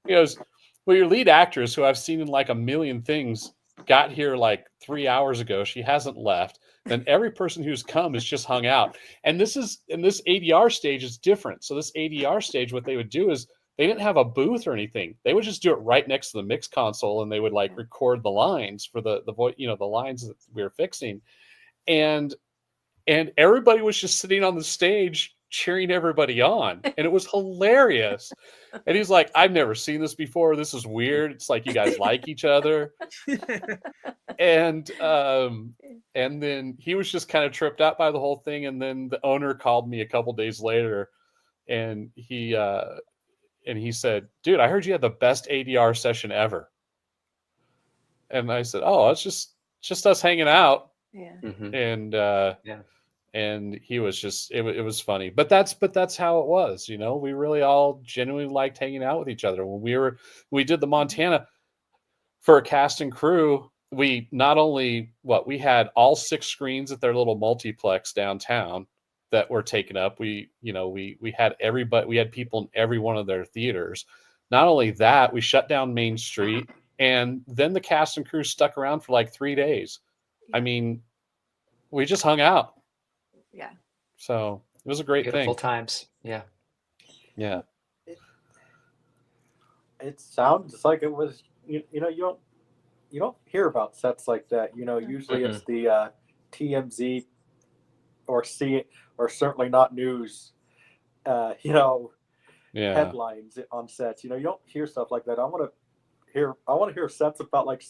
He goes, "Well, your lead actress, who I've seen in like a million things, got here like 3 hours ago. She hasn't left. Then every person who's come is just hung out." And this ADR stage is different. So this ADR stage, what they would do is they didn't have a booth or anything. They would just do it right next to the mix console, and they would like record the lines for the voice, the lines that we were fixing. And everybody was just sitting on the stage, cheering everybody on, and it was hilarious. And he's like, I've never seen this before. This is weird. It's like you guys like each other. And then he was just kind of tripped out by the whole thing. And then the owner called me a couple days later, and he said, dude, I heard you had the best ADR session ever. And I said, oh, it's just us hanging out. Yeah. And Yeah. and he was just it was funny. But that's how it was, you know. We really all genuinely liked hanging out with each other. When we did the Montana for a cast and crew, we not only we had all 6 screens at their little multiplex downtown that were taken up. We had everybody, we had people in every one of their theaters. Not only that, we shut down Main Street, and then the cast and crew stuck around for like 3 days. I mean, we just hung out. Yeah. So it was a great Beautiful thing. times. Yeah. Yeah. It sounds like it was, you don't hear about sets like that. Usually it's the TMZ or or certainly not news, headlines on sets. You don't hear stuff like that. I want to hear sets about like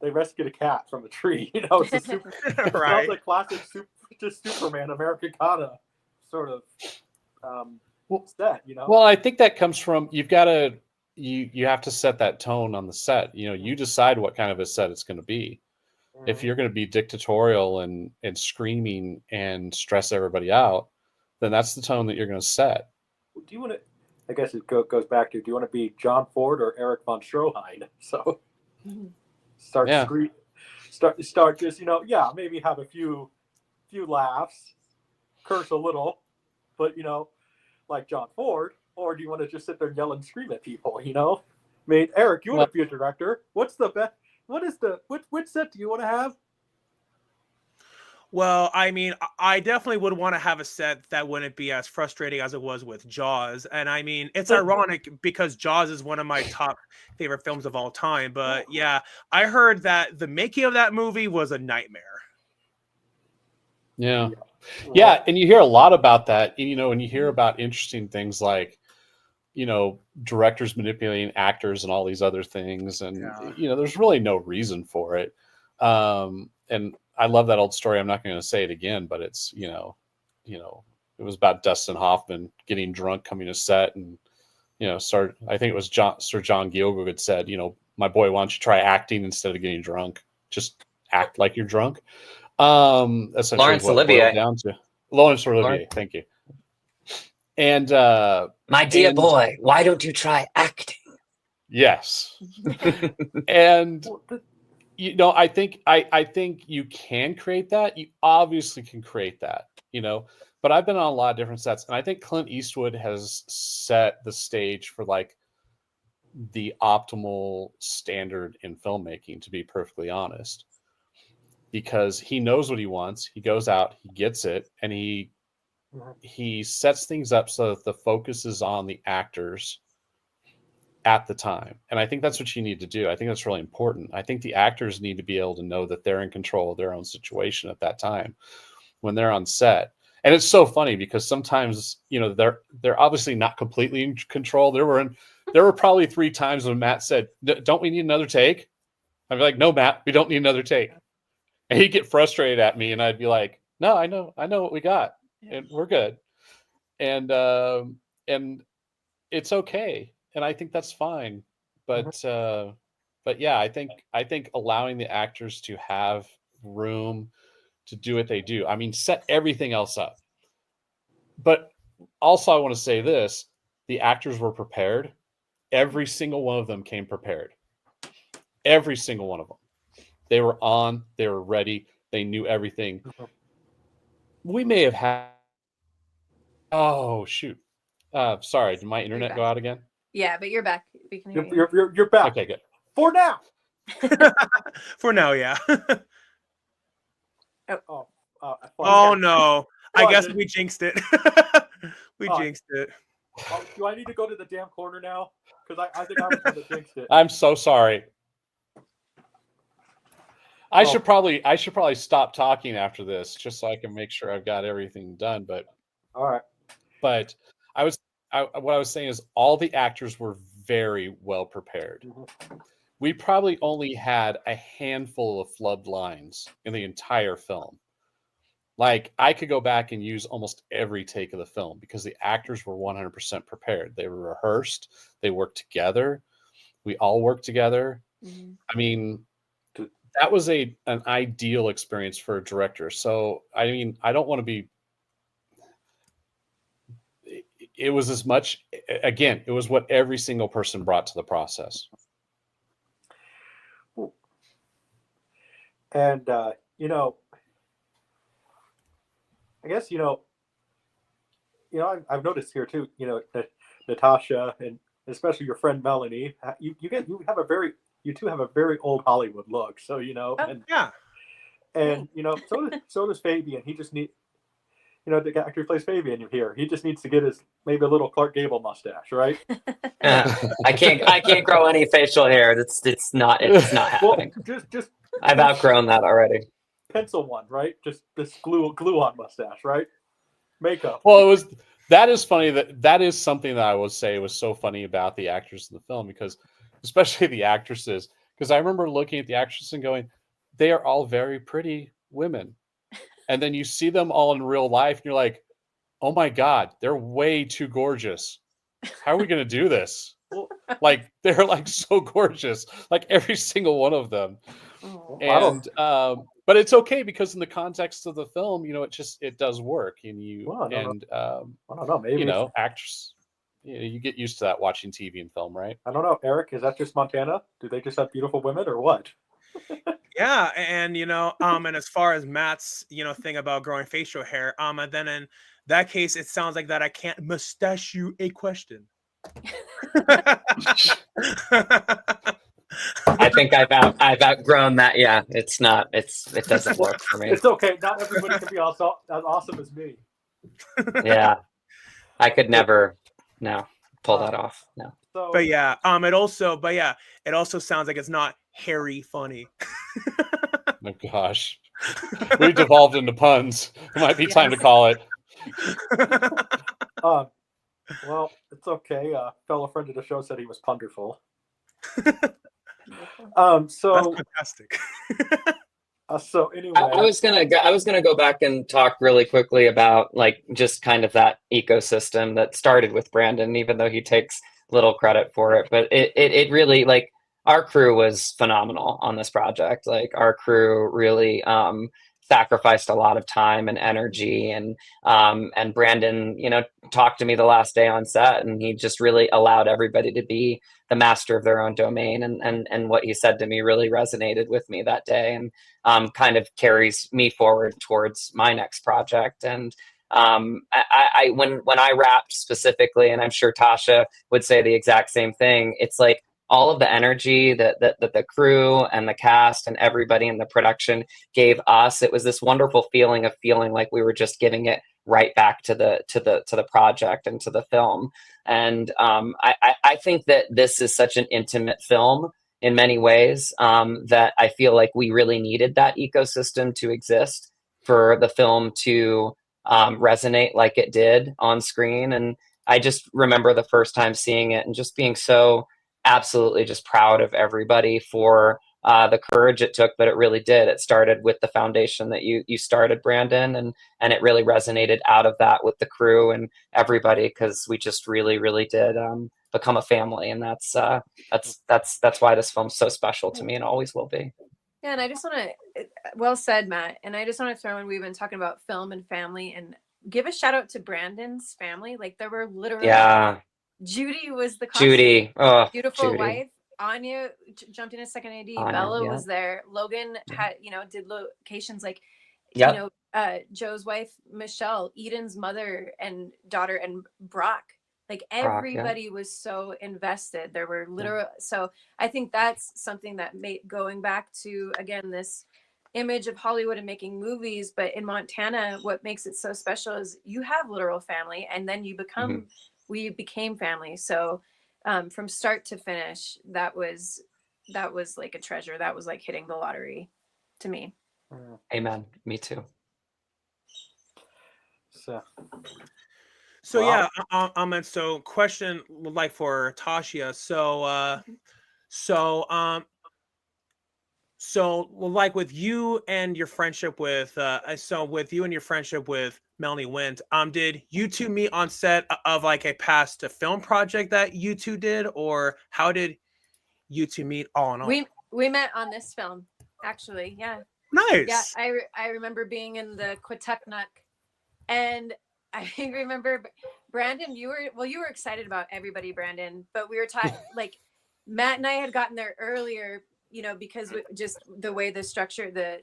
they rescued a cat from a tree. It's a super, Right. It's a classic Superman Americana sort of set. Well, I think that comes from you have to set that tone on the set. You decide what kind of a set it's going to be. If you're going to be dictatorial and screaming and stress everybody out, then that's the tone that you're going to set. Do you want to? I guess it goes back to: do you want to be John Ford or Eric von Stroheim? So start just maybe have a few laughs, curse a little, but like John Ford. Or do you want to just sit there and yell and scream at people? I mean, Eric, you want to be a director? What's the best? Which set do you want to have? Well, I mean, I definitely would want to have a set that wouldn't be as frustrating as it was with Jaws. And I mean, it's ironic because Jaws is one of my top favorite films of all time. But yeah, I heard that the making of that movie was a nightmare. Yeah. Yeah. And you hear a lot about that, and you hear about interesting things like, directors manipulating actors and all these other things. And, there's really no reason for it. And I love that old story. I'm not going to say it again, but it's, it was about Dustin Hoffman getting drunk coming to set and, I think it was Sir John Gielgud said, my boy, why don't you try acting instead of getting drunk? Just act like you're drunk. Laurence Olivier. Laurence Olivier. Thank you. And my dear boy, why don't you try acting? Yes. And I think you can create that. You obviously can create that, but I've been on a lot of different sets, and I think Clint Eastwood has set the stage for like the optimal standard in filmmaking, to be perfectly honest, because he knows what he wants. He goes out, he gets it, and he sets things up so that the focus is on the actors at the time. And I think that's what you need to do. I think that's really important. I think the actors need to be able to know that they're in control of their own situation at that time when they're on set. And it's so funny because sometimes, they're obviously not completely in control. There were probably 3 times when Matt said, don't we need another take? I'd be like, no, Matt, we don't need another take. And he'd get frustrated at me, and I'd be like, no, I know what we got. And we're good. And it's okay. And I think that's fine. But yeah, I think allowing the actors to have room to do what they do. I mean, set everything else up. But also I want to say this, the actors were prepared. Every single one of them came prepared. Every single one of them. They were on, they were ready, they knew everything. We may have had shoot. Sorry, did my internet go out again? Yeah, but you're back. We can hear you. You're back. Okay, good. For now. For now, yeah. Oh No. I guess we jinxed it. We jinxed it. Do I need to go to the damn corner now? Because I think I was going to jinx it. I'm so sorry. I should probably stop talking after this, just so I can make sure I've got everything done. But all right. But what I was saying is all the actors were very well prepared. Mhm. We probably only had a handful of flubbed lines in the entire film. Like, I could go back and use almost every take of the film because the actors were 100% prepared. They were rehearsed. They worked together. We all worked together. Mhm. I mean, that was an ideal experience for a director. So, I mean, I don't want to be. It was as much, again, it was what every single person brought to the process. And I guess I've noticed here too. That Natasha and especially your friend Melanie, you two have a very old Hollywood look. So Oh, and Yeah. thanks. so does Fabian. He just the actor who plays Fabian here. He just needs to get his maybe a little Clark Gable mustache, right? I can't grow any facial hair. It's not Well, happening. just I've outgrown that already. pencil one, right? Just this glue on mustache, right? Makeup. Well, that is funny. That is something that I would say was so funny about the actors in the film, because especially the actresses, because I remember looking at the actresses and going, they are all very pretty women. And then you see them all in real life and you're like, oh my God, they're way too gorgeous. How are we going to do this? Like, they're like so gorgeous, like every single one of them. Oh. And but it's okay because in the context of the film, it does work, and I don't know. Maybe actors, you get used to that watching TV and film, right? I don't know. Eric, is that just Montana? Do they just have beautiful women or what? Yeah, and and as far as Matt's thing about growing facial hair, and then in that case, it sounds like that I can't mustache you a question. I think I've outgrown that. Yeah, it doesn't work for me. It's okay. Not everybody can be as awesome as me. Yeah, I could never pull that off. No. So, But yeah, it also sounds like it's not hairy funny. Oh gosh, we devolved into puns. It might be time to call it. well, it's okay. A fellow friend of the show said he was punderful. So That's fantastic. so anyway, I was gonna go back and talk really quickly about like just kind of that ecosystem that started with Brandon, even though he takes little credit for it. But it really, like, our crew was phenomenal on this project. Like, our crew really sacrificed a lot of time and energy, and Brandon, talked to me the last day on set, and he just really allowed everybody to be the master of their own domain, and what he said to me really resonated with me that day, and kind of carries me forward towards my next project. And when I rapped specifically, and I'm sure Tasha would say the exact same thing, it's like all of the energy that the crew and the cast and everybody in the production gave us, it was this wonderful feeling of feeling like we were just giving it right back to the project and to the film. And I think that this is such an intimate film in many ways, that I feel like we really needed that ecosystem to exist for the film to resonate like it did on screen. And I just remember the first time seeing it and just being so absolutely just proud of everybody for the courage it took, but it really did. It started with the foundation that you started, Brandon, and it really resonated out of that with the crew and everybody, because we just really, really did become a family, and that's why this film's so special to me and always will be. Yeah, and I just want to, well said, Matt. And I just want to throw in, we've been talking about film and family, and give a shout out to Brandon's family. Like, there were literally, Judy was the costume. Judy, beautiful Judy. wife. Anya jumped in as second AD. Anya, Bella yeah. was there. Logan had, did locations like, Yep. Joe's wife, Michelle, Eden's mother and daughter, and Brock. Like, everybody was so invested. There were literal. So I think that's something that made, going back to, again, this image of Hollywood and making movies, but in Montana, what makes it so special is you have literal family, and then you become, we became family. So from start to finish, that was like a treasure. That was like hitting the lottery to me. Amen. Me too. So Well, yeah, and so question like for Tashia. So so like with you and your friendship with with you and your friendship with Melanie Wint, did you two meet on set of like a past film project that you two did, or how did you two meet all in all? We met on this film, actually. Yeah. Yeah, Nice. I remember being in the Quatucknuck, and I remember Brandon. You were excited about everybody, Brandon, but we were like Matt and I had gotten there earlier, because just the way the structure, the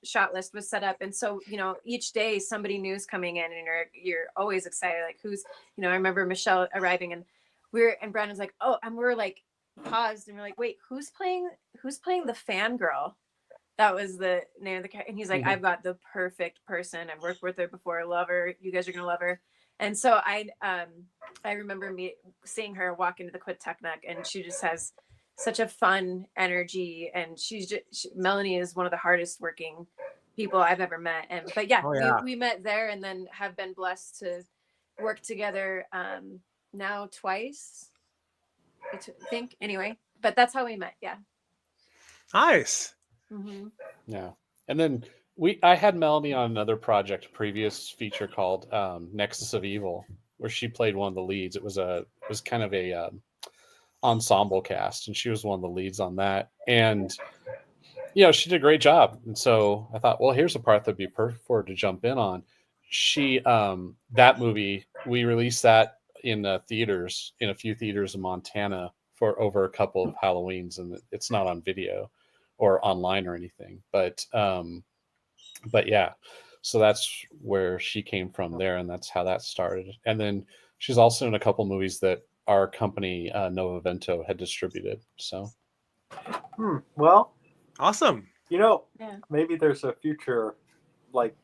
shot list was set up, and so each day somebody new's coming in, and you're always excited, like who's, I remember Michelle arriving, and and Brandon's like, oh, and we're like paused, and we're like, wait, who's playing the fangirl? That was the name of the character. And he's like, I've got the perfect person. I've worked with her before. Love her. You guys are going to love her. And so I remember seeing her walk into the Quatucknuck, and she just has such a fun energy. And Melanie is one of the hardest working people I've ever met. But yeah, Oh, yeah. we met there, and then have been blessed to work together now twice, I think. Anyway, but that's how we met. Yeah. Nice. Mm-hmm. Yeah. And then I had Melanie on another project, previous feature called Nexus of Evil, where she played one of the leads. It was kind of a ensemble cast, and she was one of the leads on that. And she did a great job. And so I thought, well, here's a part that'd be perfect for her to jump in on. She that movie, we released that in theaters, in a few theaters in Montana for over a couple of Halloweens, and it's not on video or online or anything, but yeah, so that's where she came from there, and that's how that started. And then she's also in a couple movies that our company Nova Vento had distributed. So well, Awesome. Yeah. maybe there's a future, like,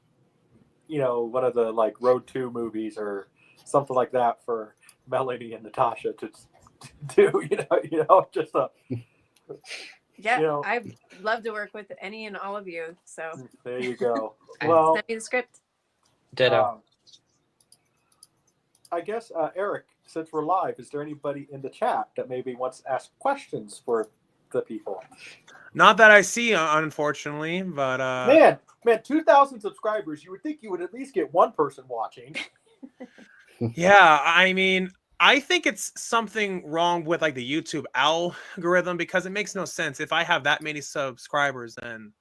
one of the like Road 2 movies or something like that for Melanie and Natasha to do. Just a. Yeah, I'd love to work with any and all of you. So There you go. Well, send me the script. Ditto. I guess, Eric, since we're live, is there anybody in the chat that maybe wants to ask questions for the people? Not that I see, unfortunately, but Man, 2,000 subscribers. You would think you would at least get one person watching. yeah, I mean, I think it's something wrong with like the YouTube algorithm, because it makes no sense. If I have that many subscribers, then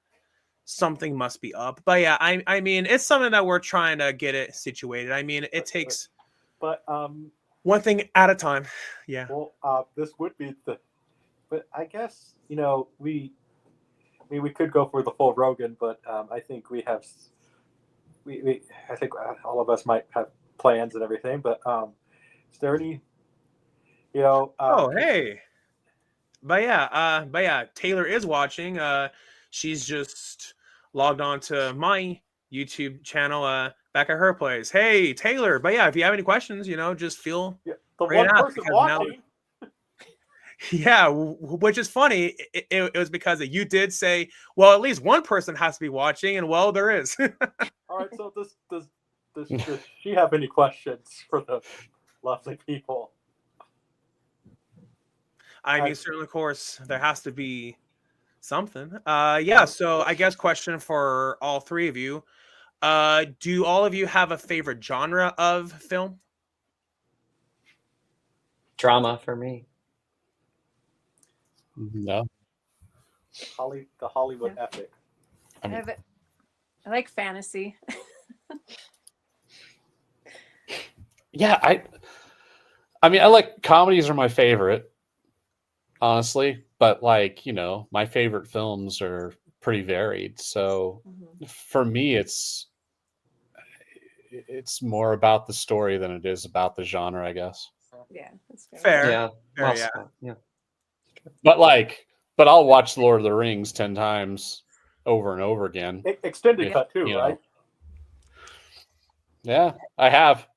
something must be up. But yeah, I mean, it's something that we're trying to get it situated. I mean, it takes But one thing at a time. Yeah. well, this would be but I guess we could go for the full Rogan, but I think we have I think all of us might have plans and everything. But is there any Oh, hey. But yeah, Taylor is watching. She's just logged on to my YouTube channel back at her place. Hey, Taylor. But yeah, if you have any questions, just feel the free one to ask, person because now watching? yeah, which is funny. It was because you did say, well, at least one person has to be watching, and well, there is. All right, so does she have any questions for the lovely people? I mean, certainly, of course, there has to be something. Yeah, so I guess question for all three of you. Do all of you have a favorite genre of film? Drama for me. no, The Hollywood epic. I like fantasy. yeah, I mean, I like comedies are my favorite, honestly, but like, my favorite films are pretty varied. So for me, it's more about the story than it is about the genre, I guess. Yeah, that's Fair. Yeah. Fair, Well, yeah. yeah. But I'll watch Lord of the Rings 10 times over and over again. Extended cut too, right? Yeah, I have.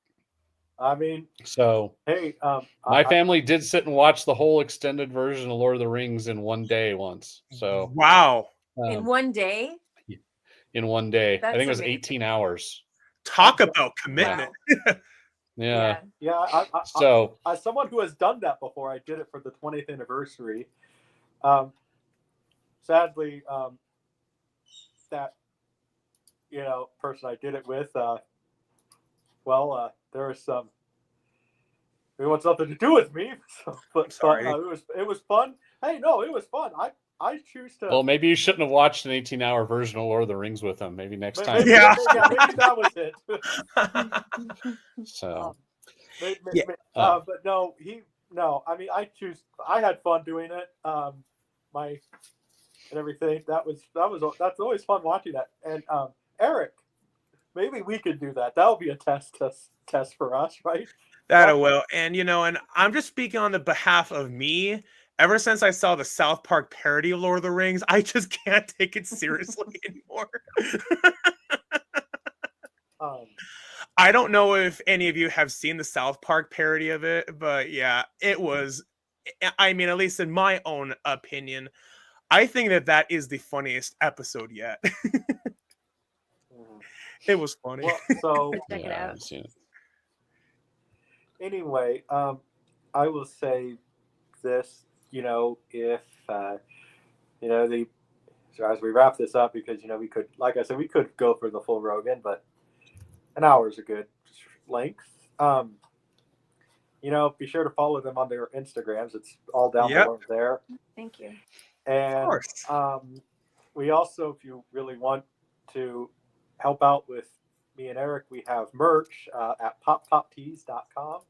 I mean, so hey, my family did sit and watch the whole extended version of Lord of the Rings in one day once. So wow, in one day. In one day, That's I think it was amazing. 18 hours. talk about commitment. Wow. Yeah. Yeah, So as someone who has done that before, I did it for the 20th anniversary. Sadly, that person I did it with, there was some. It wants nothing to do with me, but Sorry. it was fun. Hey, no, it was fun. I choose to. well, maybe you shouldn't have watched an 18-hour version of Lord of the Rings with him. Maybe next time. Maybe, Yeah. maybe that was it. So Yeah. But no, I mean, I had fun doing it. And everything. That's always fun watching that. And Eric, maybe we could do that. That would be a test for us, right? That I will. And and I'm just speaking on the behalf of me. Ever since I saw the South Park parody of Lord of the Rings, I just can't take it seriously anymore. I don't know if any of you have seen the South Park parody of it, but yeah, it was, I mean, at least in my own opinion, I think that is the funniest episode yet. It was funny. Well, so Check it out. anyway, I will say this, if so as we wrap this up, because we could, like I said, we could go for the full Rogan, but an hour is a good length. Be sure to follow them on their Instagrams. It's all down below there. Thank you. And we also, if you really want to help out with me and Eric, we have merch at poppoptees.com.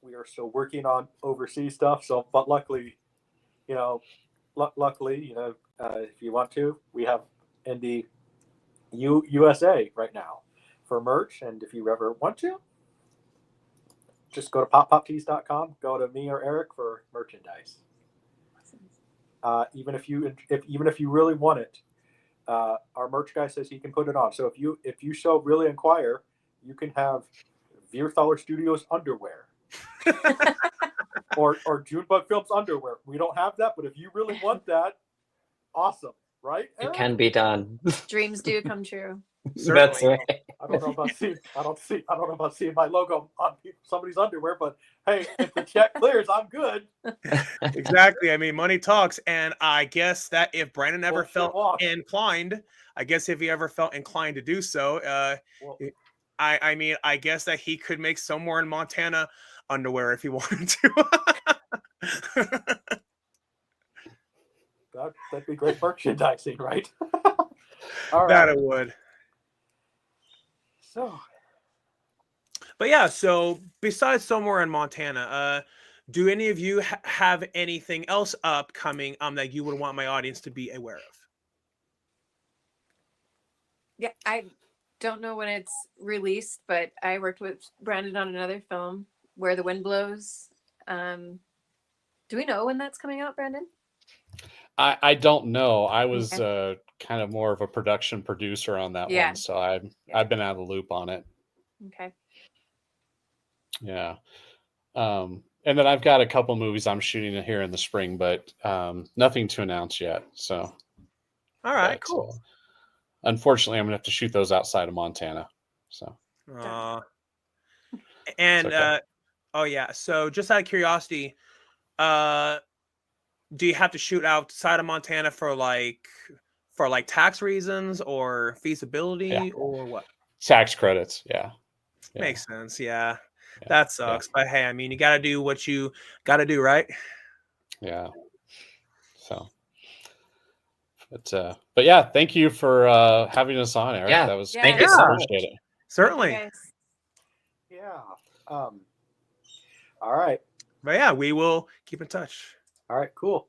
We are still working on overseas stuff, but luckily, if you want to, we have in the USA right now for merch. And if you ever want to, just go to poppoptees.com, go to me or Eric for merchandise. Even if you really want it, our merch guy says he can put it on. So if you so really inquire, you can have Vierthaler Studios underwear or Junebug Films underwear. We don't have that, but if you really want that, awesome, right, Eric? It can be done. Dreams do come true. That's right. I don't know about seeing my logo on somebody's underwear, but hey, if the check clears, I'm good. Exactly. I mean, money talks, and I guess that if Brandon ever felt inclined, to do so, I guess that he could make somewhere in Montana underwear if he wanted to. That'd be great merchandising, right? All right. That it would. But yeah, so besides somewhere in Montana, do any of you have anything else upcoming that you would want my audience to be aware of? Yeah, I don't know when it's released, but I worked with Brandon on another film, Where the Wind Blows. Do we know when that's coming out, Brandon? I don't know. I was kind of more of a production producer on that one, so I've been out of the loop on it. Okay. Yeah. And then I've got a couple movies I'm shooting here in the spring, but nothing to announce yet. So. All right, cool. Unfortunately, I'm gonna have to shoot those outside of Montana. So. And so just out of curiosity, do you have to shoot outside of Montana for tax reasons or feasibility or what? Tax credits, yeah. Makes sense, yeah. That sucks, but hey, I mean, you got to do what you got to do, right? Yeah. So, but yeah, thank you for having us on, Eric. That was thank you so much. Appreciate it. Certainly. Yeah. All right. But yeah, we will keep in touch. All right, cool.